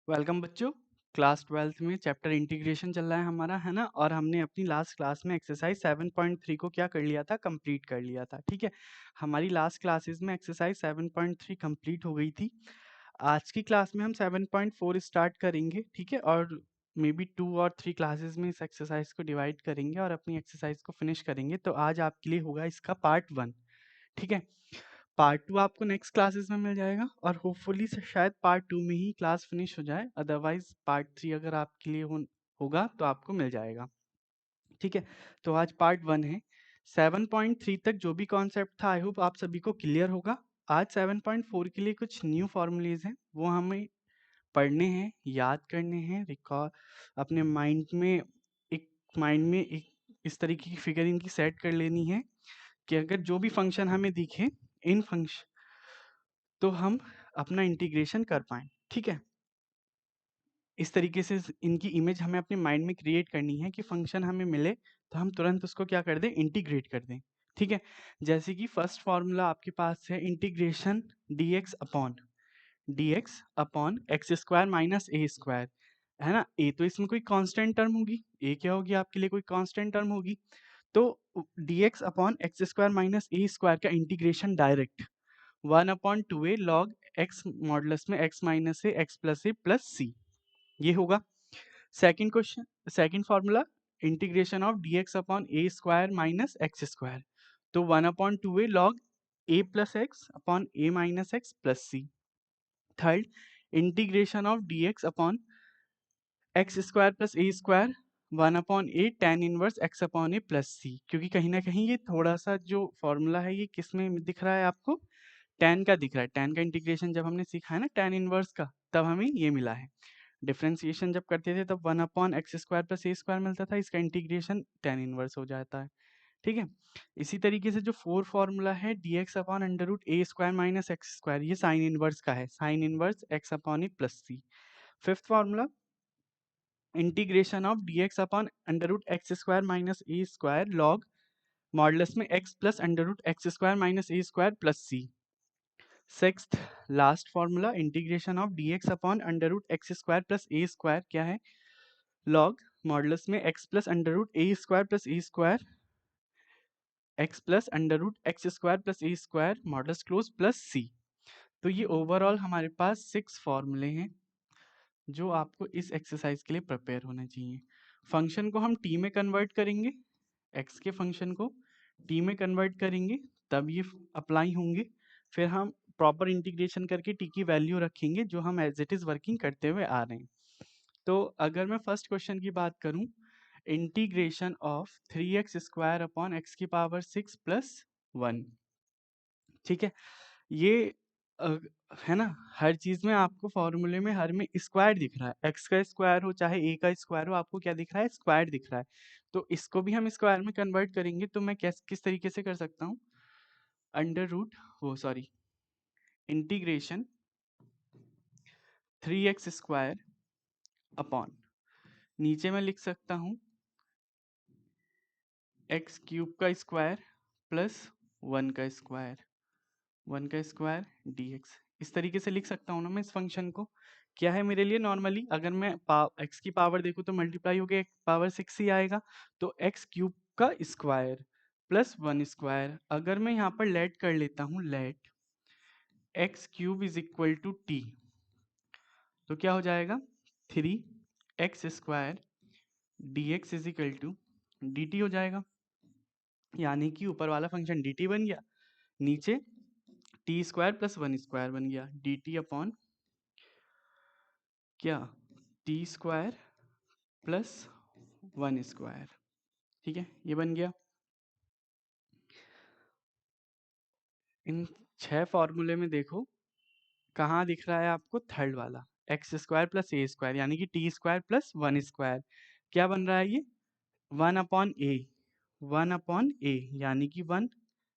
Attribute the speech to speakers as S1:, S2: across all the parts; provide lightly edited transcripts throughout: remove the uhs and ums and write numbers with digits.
S1: Welcome बच्चों। Class 12th में chapter integration चल रहा है हमारा, है ना। और हमने अपनी लास्ट क्लास में एक्सरसाइज 7.3 को क्या कर लिया था, कंप्लीट कर लिया था। ठीक है, हमारी लास्ट क्लासेस में एक्सरसाइज 7.3 कंप्लीट हो गई थी। आज की क्लास में हम 7.4 स्टार्ट करेंगे। ठीक है, और मे बी 2 और 3 क्लासेस में इस एक्सरसाइज को डिवाइड करेंगे और अपनी एक्सरसाइज को फिनिश करेंगे। तो आज आपके लिए होगा इसका पार्ट 1। ठीक है, पार्ट 2 आपको नेक्स्ट क्लासेस में मिल जाएगा और होपफुली से शायद पार्ट 2 में ही क्लास फिनिश हो जाए। अदरवाइज पार्ट 3 अगर आपके लिए होगा तो आपको मिल जाएगा। ठीक है, तो आज पार्ट 1 है। 7.3 तक जो भी कॉन्सेप्ट था आई होप आप सभी को क्लियर होगा। आज 7.4 के लिए कुछ न्यू फॉर्मूलेज हैं, वो हमें पढ़ने हैं, याद करने हैं, रिकॉर्ड अपने माइंड में एक इस तरीके की फिगर इनकी सेट कर लेनी है कि अगर जो भी फंक्शन हमें दिखे इन फंक्शन तो हम अपना इंटीग्रेशन कर पाएँ। ठीक है, इस तरीके से इनकी इमेज हमें अपने माइंड में क्रिएट करनी है कि फंक्शन हमें मिले तो हम तुरंत उसको क्या कर दें, इंटीग्रेट कर दें। ठीक है, जैसे कि फर्स्ट फॉर्मूला आपके पास है integration dx upon x square minus ए स्क्वायर, है ना। ए तो इसमें कोई कांस्टेंट टर्म होगी, ए क्या होगी आपके लिए, कोई कांस्टेंट टर्म होगी। तो dx upon x square minus ए स्क्वायर का integration direct 1/2a log x modulus में x minus a x plus a plus c, ये होगा। Second question, second formula integration of dx upon a square minus x square, तो 1/2a log a plus x upon a minus x plus c. Third, integration of dx upon x square plus A square 1/a tan inverse x upon A plus सी, क्योंकि कहीं ना कहीं ये थोड़ा सा जो formula है ये किस में दिख रहा है आपको, tan का दिख रहा है। tan का इंटीग्रेशन जब हमने सीखा है ना tan इनवर्स का, तब हमें ये मिला है। डिफरेंशिएशन जब करते थे तब 1/x स्क्वायर प्लस ए स्क्वायर मिलता था, इसका इंटीग्रेशन tan इनवर्स हो जाता है। ठीक है, इसी तरीके से जो फोर फॉर्मूला है dx अपॉन अंडर रूट ए स्क्वायर माइनस एक्स स्क्वायर, ये साइन इनवर्स का है, sine inverse x upon A plus C. Fifth formula integration of dx upon under root x square minus A square log modulus में x plus under root x square minus A square plus C. Sixth last formula integration of dx upon under root x square plus A square क्या है, log modulus में x plus under root ए square plus ए square x plus under root x square plus ए square modulus close plus c. तो ये overall हमारे पास 6 फॉर्मूले हैं जो आपको इस एक्सरसाइज के लिए प्रिपेयर होने चाहिए। फंक्शन को हम टी में कन्वर्ट करेंगे, एक्स के फंक्शन को टी में कन्वर्ट करेंगे तब ये अप्लाई होंगे। फिर हम प्रॉपर इंटीग्रेशन करके टी की वैल्यू रखेंगे जो हम एज इट इज वर्किंग करते हुए आ रहे हैं। तो अगर मैं फर्स्ट क्वेश्चन की बात करूं, integration of 3x square upon x की पावर 6 प्लस 1। ठीक है, ये अ, है ना, हर चीज में आपको फॉर्मूले में हर में स्क्वायर दिख रहा है, एक्स का स्क्वायर हो चाहे ए का स्क्वायर हो, आपको क्या दिख रहा है, स्क्वायर दिख रहा है। तो इसको भी हम स्क्वायर में कन्वर्ट करेंगे तो मैं किस तरीके से कर सकता हूँ, अंडर रूट वो sorry integration 3x square upon, नीचे मैं लिख सकता हूँ एक्स क्यूब का स्क्वायर प्लस 1 का स्क्वायर, 1 का स्क्वायर dx, इस तरीके से लिख सकता हूँ ना मैं इस फंक्शन को। क्या है मेरे लिए, नॉर्मली अगर मैं x की पावर देखूँ तो मल्टीप्लाई होकर पावर 6 ही आएगा, तो एक्स क्यूब का स्क्वायर प्लस 1 स्क्वायर। अगर मैं यहाँ पर लेट कर लेता हूँ, let X cube is equal to T, तो क्या हो जाएगा 3x square dx is equal to dt हो जाएगा, यानी कि ऊपर वाला फंक्शन dt बन गया, नीचे टी स्क्वायर प्लस 1 स्क्वायर बन गया dt अपॉन क्या, टी स्क्वायर प्लस 1 स्क्वायर। ठीक है, ये बन गया। इन 6 फॉर्मूले में देखो कहाँ दिख रहा है आपको, थर्ड वाला एक्स स्क्वायर प्लस ए स्क्वायर, यानी कि टी स्क्वायर प्लस 1 स्क्वायर। क्या बन रहा है ये, 1/a, 1/a यानी कि 1,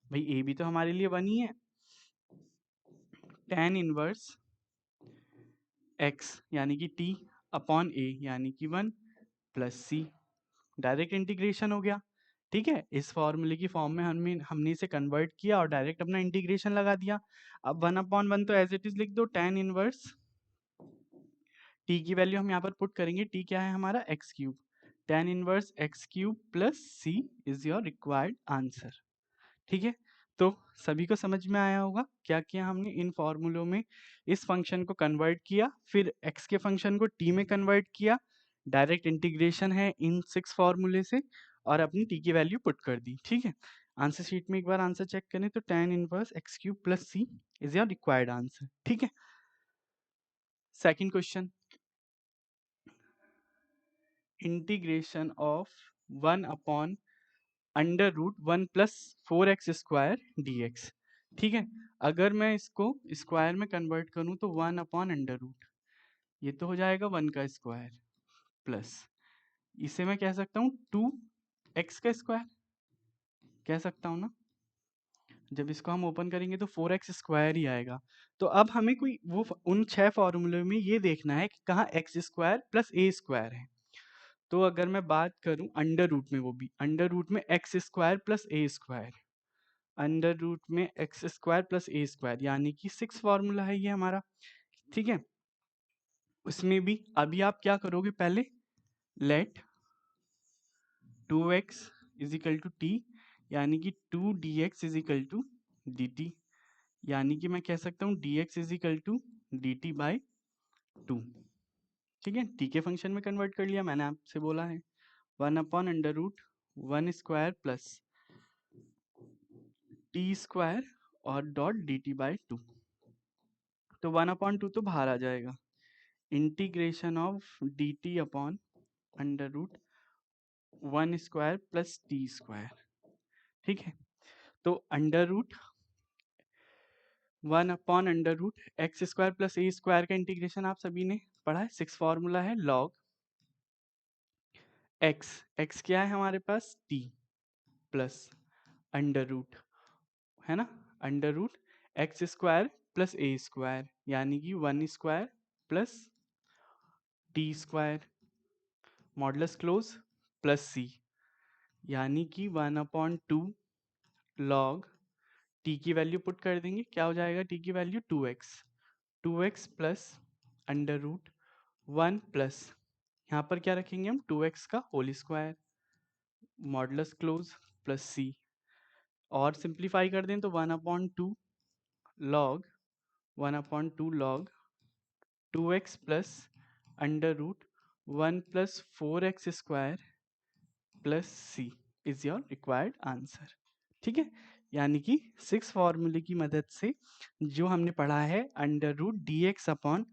S1: भाई ए भी तो हमारे लिए 1 ही है, tan इनवर्स x यानी कि t अपॉन a यानी कि 1 प्लस c, डायरेक्ट इंटीग्रेशन हो गया। ठीक है, इस फॉर्मूले की फॉर्म में हमने इसे कन्वर्ट किया और डायरेक्ट अपना इंटीग्रेशन लगा दिया। अब 1/1 तो एज इट इज लिख दो, tan इनवर्स टी की वैल्यू हम यहाँ पर पुट करेंगे, टी क्या है हमारा X cube, tan inverse X cube plus C is your required answer. ठीक है, तो सभी को समझ में आया होगा क्या किया हमने इन फॉर्मूलों में, इस फंक्शन को कन्वर्ट किया, फिर x के फंक्शन को t में कन्वर्ट किया, डायरेक्ट इंटीग्रेशन है इन 6 फॉर्मूले से, और अपनी t की वैल्यू पुट कर दी। ठीक है, आंसर शीट में एक बार आंसर चेक करें तो tan inverse X cube plus C is your required answer. ठीक है, second question, integration of 1 upon under root 1 plus 4x square dx। ठीक है, अगर मैं इसको स्क्वायर में कन्वर्ट करूं तो 1 अपॉन अंडर रूट, ये तो हो जाएगा 1 का स्क्वायर, प्लस इसे मैं कह सकता हूँ 2x का स्क्वायर, कह सकता हूँ ना, जब इसको हम ओपन करेंगे तो 4x स्क्वायर ही आएगा। तो अब हमें कोई वो उन 6 फॉर्मूले में ये देखना है कि कहाँ एक्स स्क्वायर प्लस ए स्क्वायर है। तो अगर मैं बात करूं अंडर रूट में, वो भी अंडर रूट में एक्स स्क्वायर प्लस ए स्क्वायर, अंडर रूट में एक्स स्क्वायर प्लस ए स्क्वायर, यानी कि 6 फॉर्मूला है ये हमारा। ठीक है, उसमें भी अभी आप क्या करोगे, पहले let 2x is equal to T, यानी कि 2 dx is equal to dt, यानी कि मैं कह सकता हूँ dx is equal to dt by 2। ठीक है, t के फंक्शन में कन्वर्ट कर लिया, मैंने आपसे बोला है 1 upon under root 1 square plus t square और डॉट dt बाई 2। तो 1 अपॉन 2 तो बाहर आ जाएगा, integration of dt upon under root 1 square plus t square. ठीक है, तो under root 1 upon under root x square plus ए स्क्वायर का इंटीग्रेशन आप सभी ने पढ़ा है, 6 फॉर्मूला है लॉग एक्स, एक्स क्या है हमारे पास टी, प्लस अंडर रूट, है ना, under root x square plus ए स्क्वायर, यानी कि 1 square plus t square modulus close plus c, यानी कि 1 अपॉन 2 लॉग टी की वैल्यू पुट कर देंगे, क्या हो जाएगा टी की value 2x plus under root 1 plus, यहाँ पर क्या रखेंगे हम 2x का whole square modulus close plus c, और सिंप्लीफाई कर दें तो 1 upon 2 log 1 upon 2 log 2x plus under root 1 plus 4x square plus C is your required answer. ठीक है, यानी कि 6 फॉर्मूले की मदद से जो हमने पढ़ा है under root d x upon,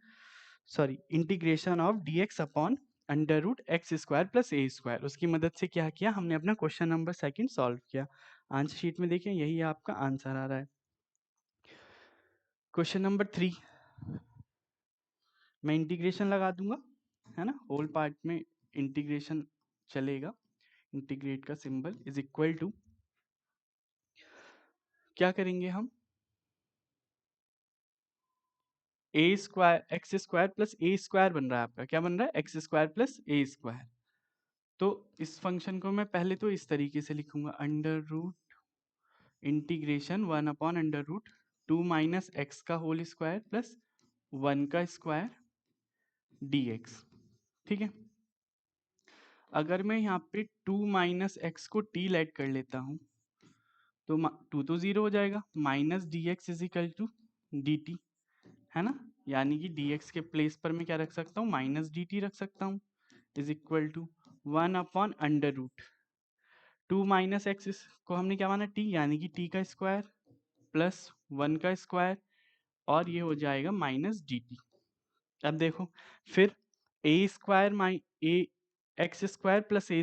S1: sorry, integration of d x upon under root x square plus A square, उसकी मदद से क्या किया हमने, अपना क्वेश्चन नंबर सेकंड सॉल्व किया। आंसर शीट में देखें, यही आपका आंसर आ रहा है। क्वेश्चन नंबर 3, मैं इंटीग्रेशन लगा दूंगा, है ना, होल पार्ट में इंटीग्रेशन चलेगा, इंटीग्रेट का सिंबल इज इक्वल टू, क्या करेंगे हम, ए स्क्वायर एक्स स्क्वायर प्लस ए स्क्वायर बन रहा है आपका, क्या बन रहा है एक्स स्क्वायर प्लस ए स्क्वायर। तो इस फंक्शन को मैं पहले तो इस तरीके से लिखूंगा, under root integration 1 upon under root 2 minus x का होल स्क्वायर प्लस 1 का स्क्वायर dx। ठीक है, अगर मैं यहाँ पे 2 माइनस एक्स को t लेट कर लेता हूँ तो 2 तो 0 हो जाएगा, minus d x is equal to d t, है ना, यानी कि dx के प्लेस पर मैं क्या रख सकता हूँ, माइनस डी टी रख सकता हूँ, is equal to 1 upon under root 2 minus x को हमने क्या माना t, यानी कि t का स्क्वायर प्लस 1 का स्क्वायर, और ये हो जाएगा माइनस डी टी। अब देखो फिर ए स्क्वायर माइ a x square plus A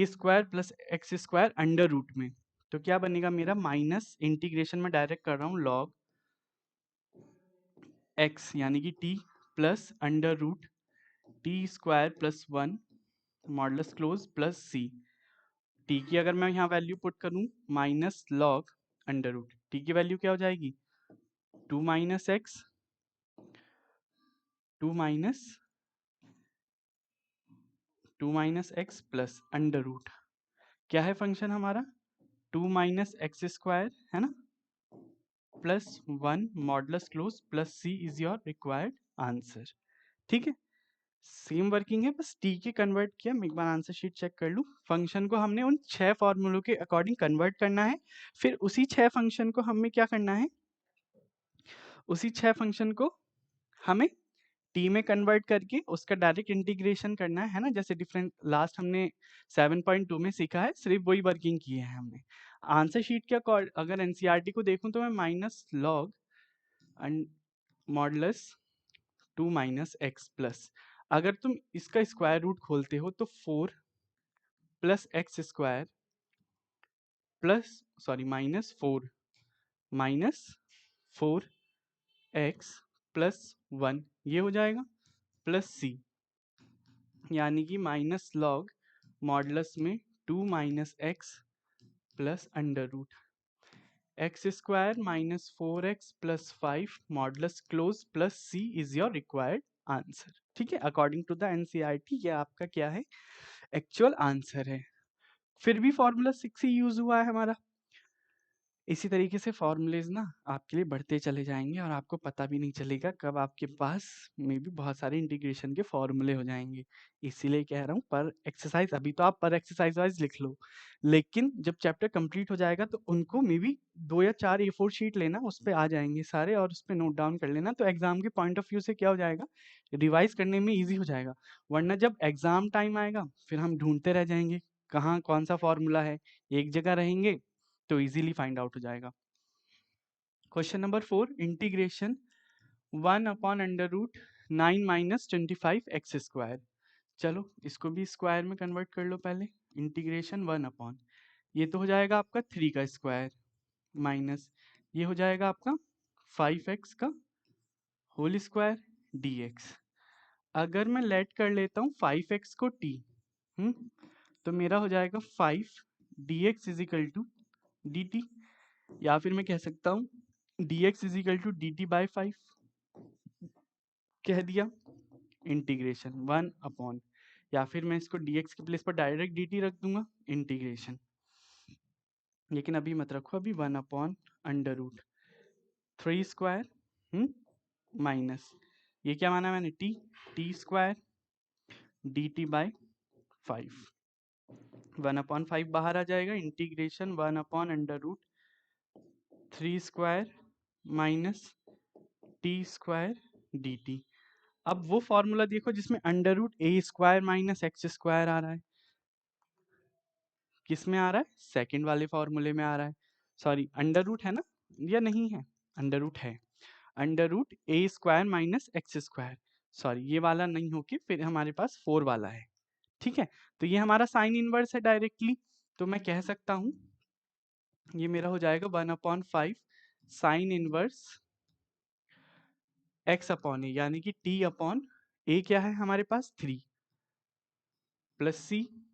S1: square plus x square under root में, तो क्या बनेगा मेरा, माइनस इंटीग्रेशन में डायरेक्ट कर रहा हूँ लॉग एक्स यानी कि t plus under root t square plus 1 modulus close plus c, t की अगर मैं यहाँ वैल्यू पुट करूँ minus log under root, t की वैल्यू क्या हो जाएगी 2 minus x, 2 minus x plus under root, क्या है फंक्शन हमारा 2 माइनस एक्स स्क्वायर, है ना, plus 1 modulus close plus C is your required answer. ठीक है, सेम वर्किंग है, बस टी के कन्वर्ट किया। मैं एक बार आंसर शीट चेक कर लूँ। फंक्शन को हमने उन 6 फॉर्मूलों के अकॉर्डिंग कन्वर्ट करना है, फिर उसी 6 फंक्शन को हमें क्या करना है, उसी 6 फंक्शन को हमें टी में कन्वर्ट करके उसका डायरेक्ट इंटीग्रेशन करना है ना, जैसे डिफरेंट लास्ट हमने 7.2 में सीखा है, सिर्फ वही वर्किंग की है हमने। आंसर शीट के अगर एनसीईआरटी को देखूं तो मैं minus log modulus 2 minus x plus, अगर तुम इसका स्क्वायर रूट खोलते हो तो 4 plus x square plus minus 4 x plus 1 ये हो जाएगा, प्लस सी, यानी कि माइनस लॉग मॉडुलस में 2 minus x plus under root x square minus 4x plus 5 modulus close plus C is your required answer. ठीक है, अकॉर्डिंग टू द एनसीईआरटी ये आपका क्या है, एक्चुअल आंसर है। फिर भी फॉर्मूला 6 ही यूज हुआ है हमारा। इसी तरीके से फॉर्मूलेज ना आपके लिए बढ़ते चले जाएंगे और आपको पता भी नहीं चलेगा कब आपके पास में भी बहुत सारे इंटीग्रेशन के फॉर्मूले हो जाएंगे। इसीलिए कह रहा हूँ पर एक्सरसाइज, अभी तो आप पर एक्सरसाइज वाइज लिख लो, लेकिन जब चैप्टर कंप्लीट हो जाएगा तो उनको मे बी 2 या 4 A4 शीट लेना, उस पर आ जाएंगे सारे और उस पर नोट डाउन कर लेना, तो एग्जाम के पॉइंट ऑफ व्यू से क्या हो जाएगा, रिवाइज करने में ईजी हो जाएगा। वरना जब एग्जाम टाइम आएगा फिर हम ढूंढते रह जाएंगे कहाँ कौन सा फॉर्मूला है, एक जगह रहेंगे तो इजीली फाइंड आउट हो जाएगा। Question number 4, integration 1 upon under root 9 minus 25 x square. चलो इसको भी स्क्वायर में कन्वर्ट कर लो पहले। इंटीग्रेशन 1 अपॉन, ये तो हो जाएगा आपका 3 का स्क्वायर माइनस ये हो जाएगा आपका 5x का होल स्क्वायर dx। अगर मैं लेट कर लेता हूँ 5x को t, तो मेरा हो जाएगा 5 dx is equal to dt, या फिर मैं कह सकता हूँ dx is equal to dt by 5 कह दिया। इंटीग्रेशन 1 अपॉन, या फिर मैं इसको dx के प्लेस पर डायरेक्ट dt रख दूंगा इंटीग्रेशन, लेकिन अभी मत रखो, अभी 1 upon under root 3 square minus ये क्या माना मैंने t square dt by 5, 1 upon 5 बाहर आ जाएगा, integration 1 upon under root 3 square minus t square dt। अब वो फॉर्मूला देखो जिसमें अंडर रूट ए स्क्वायर माइनस एक्स स्क्वायर आ रहा है, किस में आ रहा है, सेकंड वाले फॉर्मूले में आ रहा है। सॉरी अंडर रूट है ना, या नहीं है, अंडर रूट है, अंडर रूट ए square minus x square, sorry ये वाला नहीं होके फिर हमारे पास 4 वाला है। ठीक है, तो ये हमारा साइन इनवर्स है डायरेक्टली, तो मैं कह सकता हूं ये मेरा हो जाएगा 1/5 साइन इनवर्स एक्स अपॉन ए, यानी कि टी अपॉन ए क्या है हमारे पास 3 प्लस सी,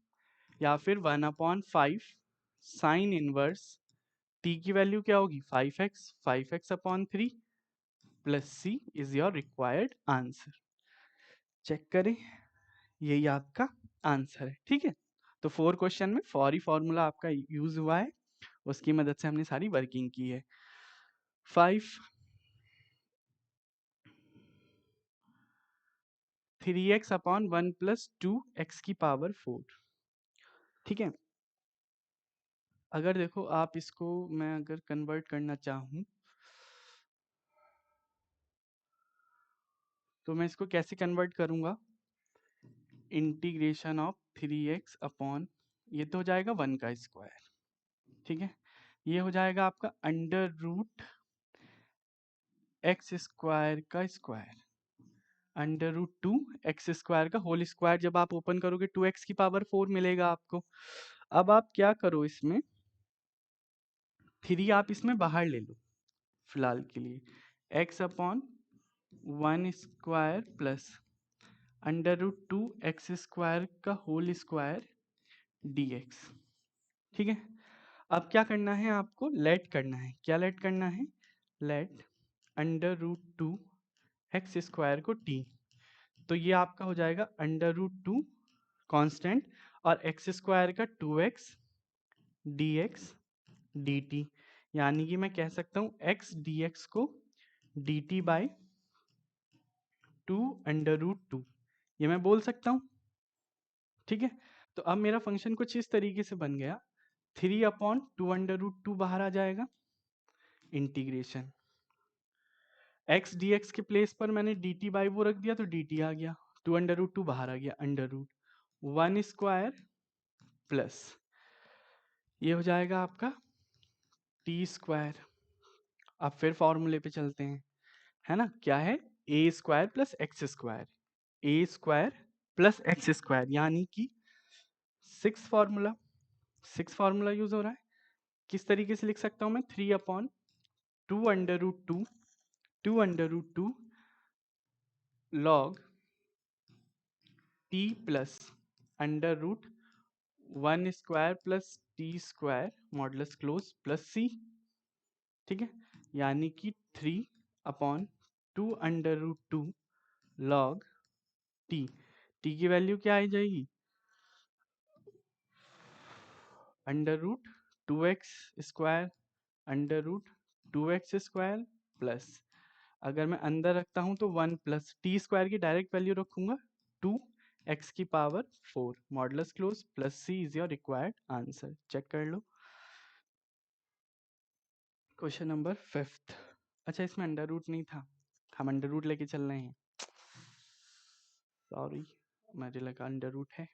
S1: या फिर 1/5 साइन इनवर्स टी की वैल्यू क्या होगी 5x upon 3 plus C is your required answer. Check करें, यही आपका आंसर है। ठीक है, तो 4 क्वेश्चन में फॉरी फॉर्मूला आपका यूज हुआ है, उसकी मदद से हमने सारी वर्किंग की है। 5 3x अपॉन 1 प्लस 2x की पावर 4। ठीक है, अगर देखो आप इसको मैं अगर कन्वर्ट करना चाहूँ तो मैं इसको कैसे कन्वर्ट करूँगा, इंटीग्रेशन ऑफ 3x अपॉन ये तो हो जाएगा 1 का स्क्वायर, ठीक है, ये हो जाएगा आपका अंडर रूट एक्स स्क्वायर का square, under root 2 x square का होल स्क्वायर, जब आप ओपन करोगे 2x की पावर 4 मिलेगा आपको। अब आप क्या करो, इसमें 3 आप इसमें बाहर ले लो फिलहाल के लिए, x upon 1 square plus under root 2 x square का होल स्क्वायर dx। ठीक है, अब क्या करना है आपको, लेट करना है, क्या लेट करना है, let under root 2 x square को t, तो ये आपका हो जाएगा अंडर रूट 2 कॉन्स्टेंट और एक्स स्क्वायर का 2x dx dt, यानी कि मैं कह सकता हूँ x dx को dt बाई 2√2, ये मैं बोल सकता हूँ, ठीक है। तो अब मेरा फंक्शन कुछ इस तरीके से बन गया, 3/2√2 बाहर आ जाएगा, इंटीग्रेशन x dx के प्लेस पर मैंने dt बाई वो रख दिया तो dt आ गया, 2√2 बाहर आ गया, √1² प्लस ये हो जाएगा आपका t²। अब फिर फॉर्मूले पे चलते हैं, है ना, क्या है, a² plus x², a² plus x², यानी कि 6 फॉर्मूला यूज हो रहा है। किस तरीके से लिख सकता हूं मैं, 3/2√2 log t plus √1² plus t² modulus close plus c, ठीक है, यानी कि 3/2√2 log t, t की वैल्यू क्या आ जाएगी, √2x², √2x² प्लस, अगर मैं अंदर रखता हूं तो 1 प्लस t² की डायरेक्ट वैल्यू रखूंगा 2x⁴ modulus close plus c is your required answer. Check कर लो। Question number 5। अच्छा, इसमें अंडर रूट नहीं था, हम अंडर रूट लेके चल रहे हैं, सॉरी, मुझे लगा अंडर रूट है।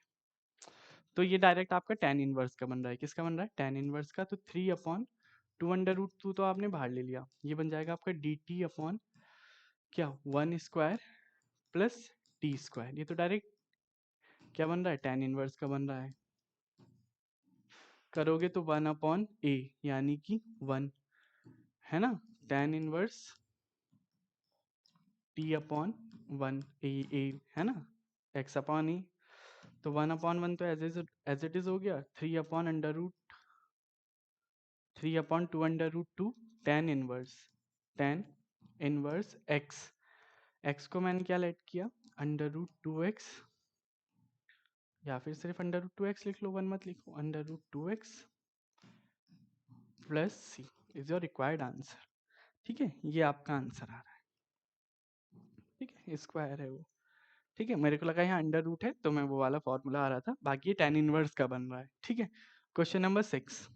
S1: तो ये डायरेक्ट आपका tan इनवर्स का बन रहा है, किसका बन रहा है, tan इनवर्स का। तो 3/2√2 तो आपने बाहर ले लिया, ये बन जाएगा आपका dt अपॉन क्या, 1² प्लस t², ये तो डायरेक्ट क्या बन रहा है, tan इनवर्स का बन रहा है। करोगे तो 1/a, यानी कि 1, है ना, tan इनवर्स t/1 a है ना, x/e, तो 1/1 तो एज इट इज हो गया, 3/2√2 tan इनवर्स x को मैंने क्या लेट किया, √2x, या फिर सिर्फ √2x लिख लो, 1 मत लिखो, √2x plus c is your required answer, ठीक है, ये आपका आंसर आ रहा है, ठीक है, स्क्वायर है वो, ठीक है, मेरे को लगा यहाँ अंडर रूट है तो मैं वो वाला फॉर्मूला आ रहा था, बाकी ये tan इनवर्स का बन रहा है, ठीक है। क्वेश्चन नंबर 6,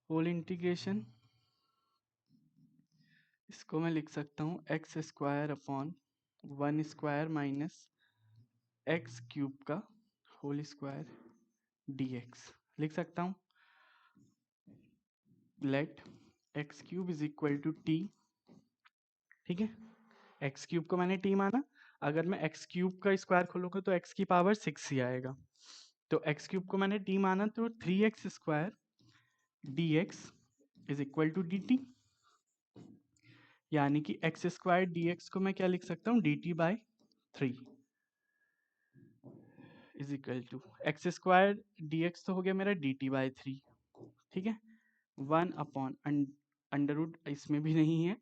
S1: होल इंटीग्रेशन, इसको मैं लिख सकता हूँ x² अपॉन 1² माइनस x³ का होल स्क्वायर dx, लिख सकता हूँ, let x³ is equal to t, ठीक है, x³ को मैंने t माना, अगर मैं x³ का स्क्वायर खोलूंगा तो x की पावर 6 ही आएगा, तो x³ को मैंने t माना, तो 3x² dx is equal to dt, यानी कि x² dx को मैं क्या लिख सकता हूँ, dt/3 is equal to x² dx तो हो गया मेरा dt/3, ठीक है, 1 अंडर रूट इसमें भी नहीं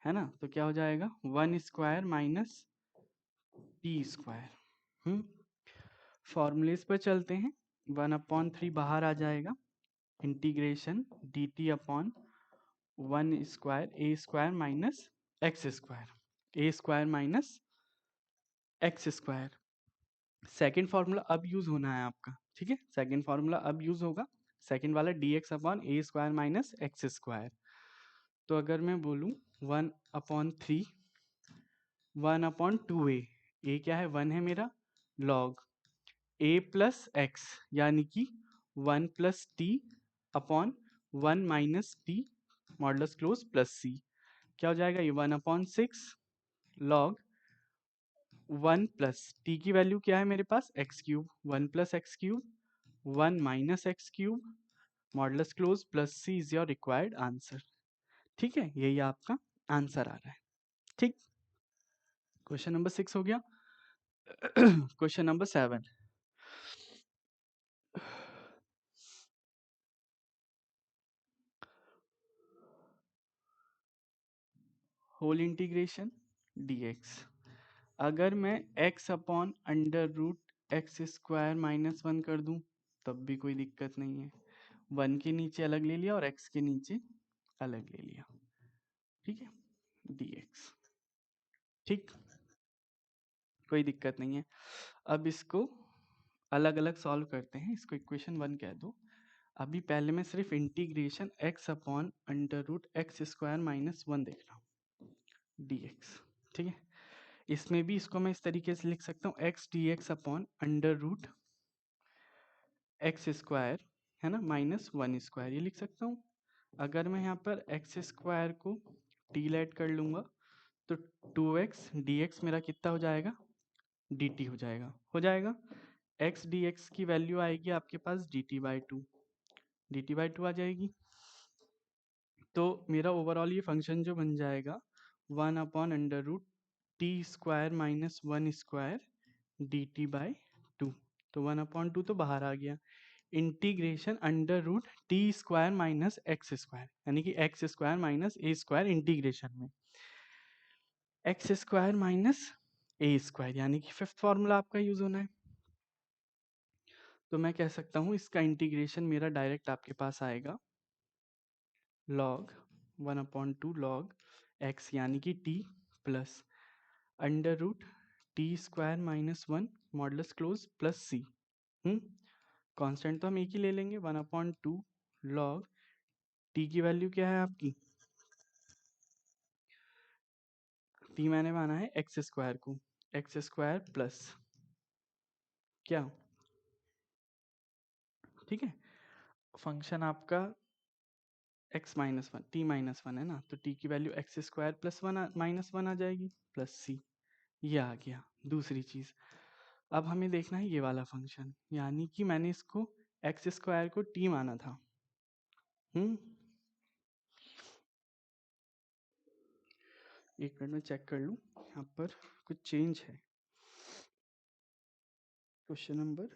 S1: है ना, तो क्या हो जाएगा, 1² माइनस t²। फॉर्मूलेस पर चलते हैं, 1/3 बाहर आ जाएगा, integration dt/1² a² minus x², second formula अब यूज होना है आपका, ठीक है, सेकेंड फॉर्मूला अब यूज होगा, सेकेंड वाला dx/a² माइनस x²। तो अगर मैं बोलूं 1/3 1/2a, a क्या है, 1 है मेरा, log a प्लस x, यानी कि 1 plus t/1 minus t modulus close plus c, क्या हो जाएगा, ये 1/6 log 1 प्लस t की वैल्यू क्या है मेरे पास, x³ 1 plus x³ 1 minus x³ modulus close plus c is your required answer, ठीक है, यही आपका आंसर आ रहा है, ठीक। क्वेश्चन नंबर 6 हो गया। Question number 7, whole integration dx, अगर मैं x/√x² माइनस 1 कर दूं तब भी कोई दिक्कत नहीं है, 1 के नीचे अलग ले लिया और x के नीचे अलग ले लिया, ठीक है, dx, ठीक, कोई दिक्कत नहीं है। अब इसको अलग अलग सॉल्व करते हैं, इसको इक्वेशन 1 कह दो। अभी पहले मैं सिर्फ integration x upon under root x square minus 1 देख रहा हूँ dx। ठीक है, इसमें भी इसको मैं इस तरीके से लिख सकता हूँ x dx upon under root x square, है ना, माइनस 1 स्क्वायर, ये लिख सकता हूँ। अगर मैं यहाँ पर एक्स स्क्वायर को t लेट कर लूँगा तो 2x dx मेरा कितना हो जाएगा, dt हो जाएगा। x dx की वैल्यू आएगी आपके पास dt/2 आ जाएगी। तो मेरा ओवरऑल ये फंक्शन जो बन जाएगा 1 upon under root t square minus 1 square dt/2। तो 1/2 तो बाहर आ गया, integration under root t square minus x square, यानी कि एक्स स्क्वायर माइनस ए स्क्वायर इंटीग्रेशन में एक्स स्क्वायर माइनस ए स्क्वायर, यानी कि फिफ्थ फॉर्मूला आपका यूज होना है। तो मैं कह सकता हूँ इसका इंटीग्रेशन मेरा डायरेक्ट आपके पास आएगा log 1/2 log x, यानी कि t plus under root t square minus 1 modulus close plus c। Constant तो हम एक ही ले लेंगे, 1/2 log t की वैल्यू क्या है आपकी, t मैंने माना है एक्स स्क्वायर को, एक्स स्क्वायर प्लस क्या, ठीक है, फंक्शन आपका x माइनस 1 t माइनस 1 है ना, तो t की value x square plus 1 minus 1 आ जाएगी प्लस c, ये आ गया दूसरी चीज। अब हमें देखना है ये वाला फंक्शन, यानी कि मैंने इसको एक्स स्क्वायर को t माना था। एक मिनट में चेक कर लूं, यहाँ पर कुछ चेंज है। क्वेश्चन नंबर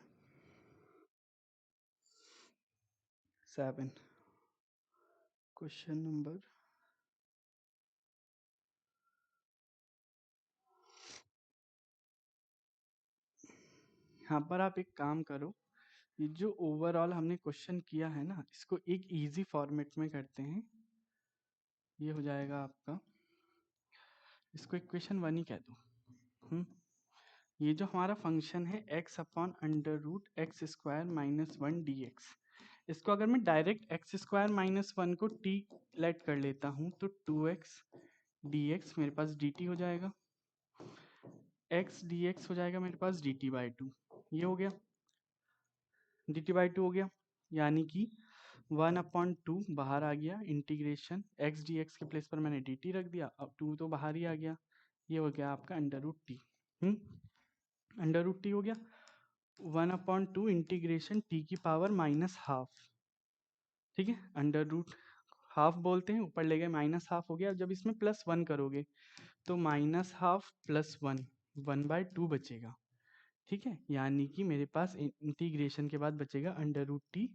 S1: 7, क्वेश्चन नंबर यहाँ पर आप एक काम करो, ये जो ओवरऑल हमने क्वेश्चन किया है ना, इसको एक इजी फॉर्मेट में करते हैं। ये हो जाएगा आपका, इसको इक्वेशन 1 ही कह दो। ये जो हमारा फंक्शन है x upon under root x square minus 1 d, इसको अगर मैं डायरेक्ट एक्स स्क्वायर माइनस 1 को t लेट कर लेता हूँ तो 2x dx मेरे पास dt हो जाएगा, x dx हो जाएगा मेरे पास dt/2, ये हो गया dt/2 हो गया, यानी कि 1/2 बाहर आ गया, इंटीग्रेशन x dx के प्लेस पर मैंने dt रख दिया, अब 2 तो बाहर ही आ गया, ये हो गया आपका under root t. Under root t हो गया, 1/2 इंटीग्रेशन टी की पावर माइनस हाफ, ठीक है, अंडर रूट हाफ बोलते हैं, ऊपर ले गए माइनस हाफ हो गया। जब इसमें प्लस 1 करोगे तो माइनस हाफ प्लस 1 1/2 बचेगा, ठीक है, यानी कि मेरे पास इंटीग्रेशन के बाद बचेगा अंडर रूट टी,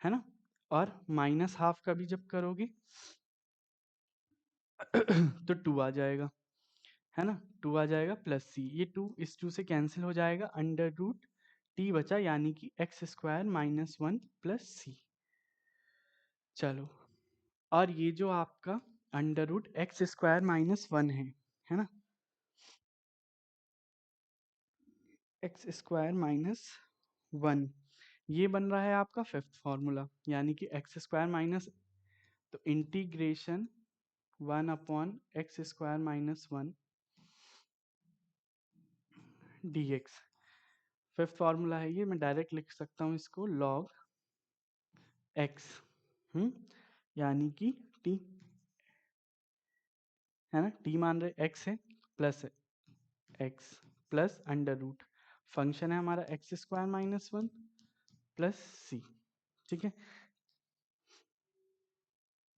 S1: है ना, और माइनस हाफ का भी जब करोगे तो 2 आ जाएगा, है ना, 2 आ जाएगा प्लस सी, ये 2 इस 2 से कैंसिल हो जाएगा, अंडर रूट टी बचा, यानी कि x square minus 1 plus c. चलो, और ये जो आपका under root x square minus 1 है ना, एक्स स्क्वायर माइनस 1, ये बन रहा है आपका फिफ्थ फॉर्मूला, यानी कि एक्स स्क्वायर माइनस, तो integration 1/x² - 1 dx, fifth formula है ये, मैं डायरेक्ट लिख सकता हूँ इसको log x, यानी कि t, है ना, t मान रहे x है, plus x plus under root, function है हमारा x² - 1 प्लस c, ठीक है।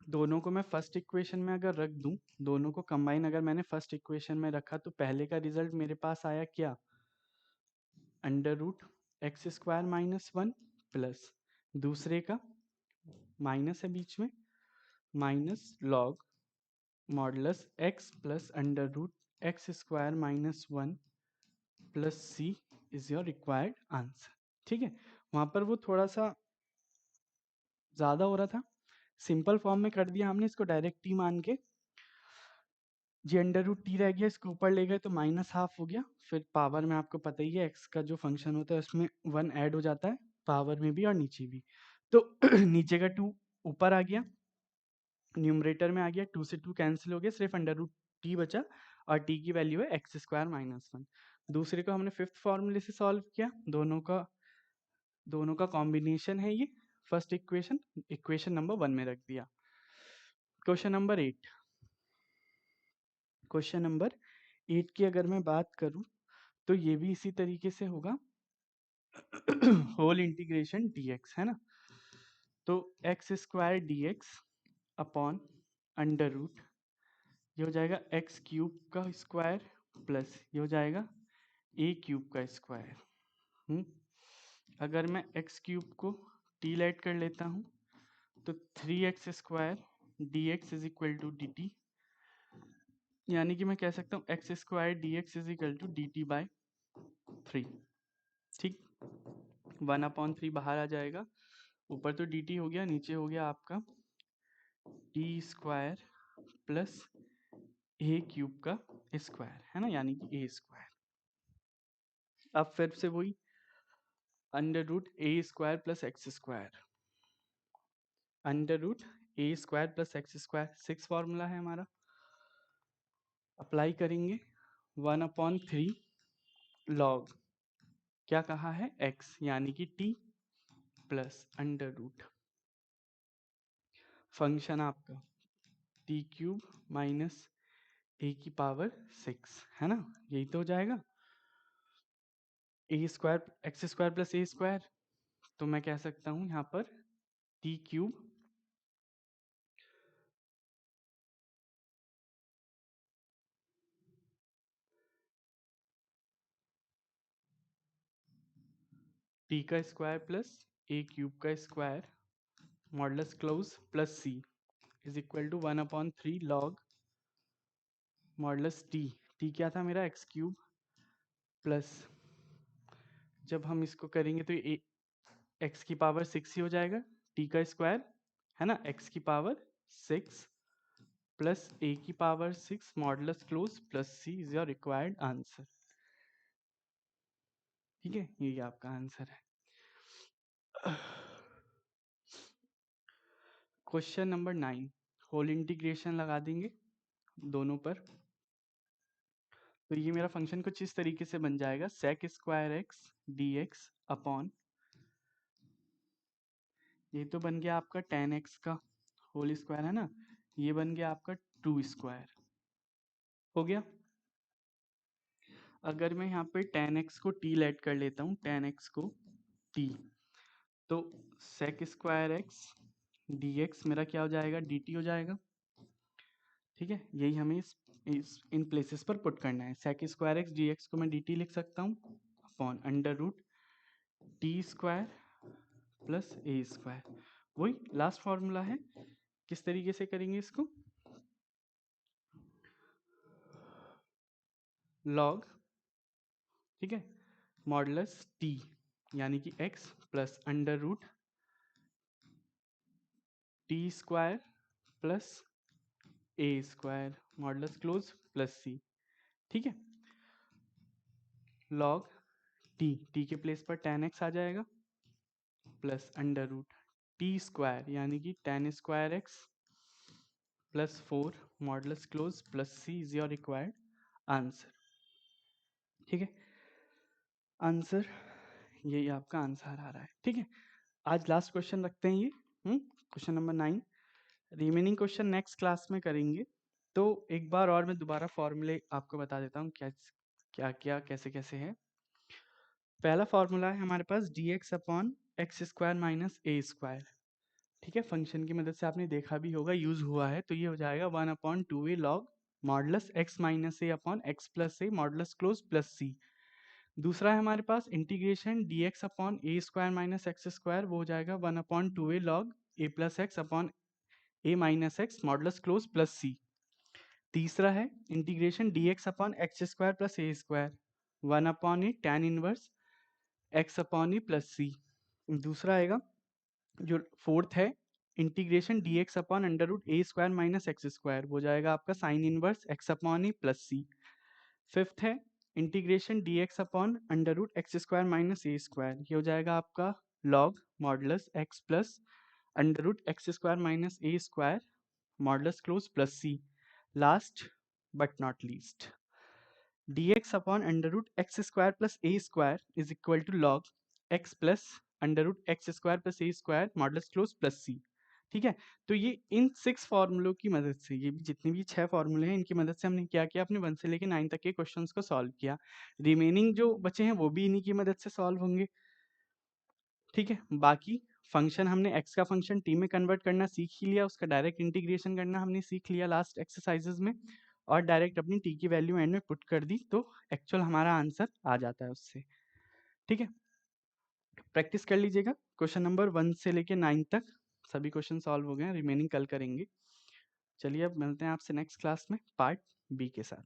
S1: दोनों को मैं फर्स्ट इक्वेशन में अगर रख दूं, दोनों को कंबाइन अगर मैंने फर्स्ट इक्वेशन में रखा तो पहले का रिजल्ट मेरे पास आया क्या, अंडर रूट x² - 1 प्लस दूसरे का माइनस है बीच में, minus log modulus x plus under root x² - 1 plus c is your required answer, ठीक है। वहां पर वो थोड़ा सा ज्यादा हो रहा था, सिंपल फॉर्म में कर दिया हमने इसको डायरेक्ट t मान के, जी अंडर रूट टी रह गया, इसको ऊपर ले गए तो माइनस हाफ हो गया। फिर पावर में आपको पता ही है एक्स का जो फंक्शन होता है उसमें वन ऐड हो जाता है, पावर में भी और नीचे भी। तो नीचे का टू ऊपर आ गया, न्यूमरेटर में आ गया, टू से टू कैंसिल हो गया, सिर्फ अंडर रूट टी बचा और टी की वैल्यू है एक्स स्क्वायर माइनस वन। दूसरे को हमने फिफ्थ फॉर्मूले से सॉल्व किया, दोनों का कॉम्बिनेशन है ये first equation, equation number one में रख दिया। Question number eight, question number eight की अगर मैं बात करूं तो ये भी इसी तरीके से होगा, होल इंटीग्रेशन dx है ना। तो x square d x upon under root, ये हो जाएगा एक्स क्यूब का स्क्वायर प्लस ये हो जाएगा ए क्यूब का स्क्वायर। अगर मैं एक्स क्यूब को टी लेट कर लेता हूँ तो three x square d x is equal to d t, यानी कि मैं कह सकता हूँ x square d x is equal to d t by three. ठीक, वन अपॉन थ्री बाहर आ जाएगा, ऊपर तो डी टी हो गया, नीचे हो गया आपका T square plus a cube का स्क्वायर है ना, यानी कि ए स्क्वायर। अब फिर से वही अंडर रूट ए square plus x square, under root ए square plus x square, six formula है हमारा, अप्लाई करेंगे। वन अपॉन थ्री लॉग क्या कहा है एक्स यानी कि t plus under root function आपका टी क्यूब माइनस ए की पावर सिक्स है ना, यही तो हो जाएगा a square x square plus A square. तो मैं कह सकता हूं यहाँ पर टी क्यूब टी का स्क्वायर प्लस ए क्यूब का square modulus close plus C is equal to one upon three log modulus t, t क्या था मेरा एक्स क्यूब प्लस, जब हम इसको करेंगे तो ये एक्स की पावर सिक्स ही हो जाएगा, टी का स्क्वायर है ना एक्स की पावर सिक्स प्लस ए की power six modulus close plus C is your required answer. ठीक है, ये आपका आंसर है। Question number nine, whole integration लगा देंगे दोनों पर। तो ये मेरा फंक्शन कुछ इस तरीके से बन जाएगा, sec square x d x upon, ये तो बन गया आपका टेन एक्स का होल स्क्वायर है ना, ये बन गया आपका टू स्क्वायर हो गया। अगर मैं यहाँ पे टेन एक्स को टी लेट कर लेता हूँ, टेन एक्स को टी, तो sec square x d x मेरा क्या हो जाएगा डी टी हो जाएगा। ठीक है, यही हमें इन प्लेसेस पर पुट करना है। Sec square x d x को मैं डी टी लिख सकता हूँ upon under root t square plus ए स्क्वायर, वही लास्ट फॉर्मूला है। किस तरीके से करेंगे इसको, लॉग, ठीक है, मॉडुलस टी यानी कि x plus under root t square plus ए square modulus close plus c. ठीक है, लॉग टी, टी के प्लेस पर टेन एक्स आ जाएगा plus under root t square यानी कि tan square x plus four modulus close plus C is your required answer. ठीक है, आंसर यही आपका आंसर आ रहा है। ठीक है, आज लास्ट क्वेश्चन रखते हैं ये, question number nine. Remaining question next class में करेंगे। तो एक बार और मैं दोबारा फॉर्मूले आपको बता देता हूँ क्या क्या क्या कैसे कैसे है। पहला फॉर्मूला है हमारे पास d x upon x square minus ए स्क्वायर। ठीक है, फंक्शन की मदद से आपने देखा भी होगा, यूज हुआ है, तो ये हो जाएगा one upon two a log modulus x minus a upon x plus a modulus close plus c. दूसरा है हमारे पास integration d x upon a square minus x square, वो हो जाएगा one upon two a log a plus x upon a minus x modulus close plus c. तीसरा है integration d x upon x square plus A square, one upon a tan inverse x upon A plus c. दूसरा आएगा जो fourth है integration d x upon under root ए square minus x square, वो जाएगा आपका sine inverse x upon ए plus सी। Fifth है integration d x upon under root x square minus ए square, ये हो जाएगा आपका log modulus x plus under root x square minus A square modulus close plus c. Last but not least, dx upon under root x square plus A square is equal to log x plus under root x square plus A square modulus close plus c. ठीक है, तो ये इन 6 फॉर्मूलों की मदद से, ये भी जितने भी 6 फॉर्मूले हैं इनकी मदद से हमने क्या किया, अपने 1 से लेकर 9 तक के क्वेश्चंस को सॉल्व किया। रिमेनिंग जो बचे हैं वो भी इन्हीं की मदद से सॉल्व होंगे। ठीक है, बाकी फंक्शन हमने x का फंक्शन t में कन्वर्ट करना सीख ही लिया, उसका डायरेक्ट इंटीग्रेशन करना हमने सीख लिया लास्ट एक्सरसाइजेज में, और डायरेक्ट अपनी t की वैल्यू एंड में पुट कर दी तो एक्चुअल हमारा आंसर आ जाता है उससे। ठीक है, प्रैक्टिस कर लीजिएगा। क्वेश्चन नंबर 1 से लेके 9 तक सभी क्वेश्चन सॉल्व हो गए हैं, रिमेनिंग कल करेंगे। चलिए अब मिलते हैं आपसे नेक्स्ट क्लास में पार्ट बी के साथ।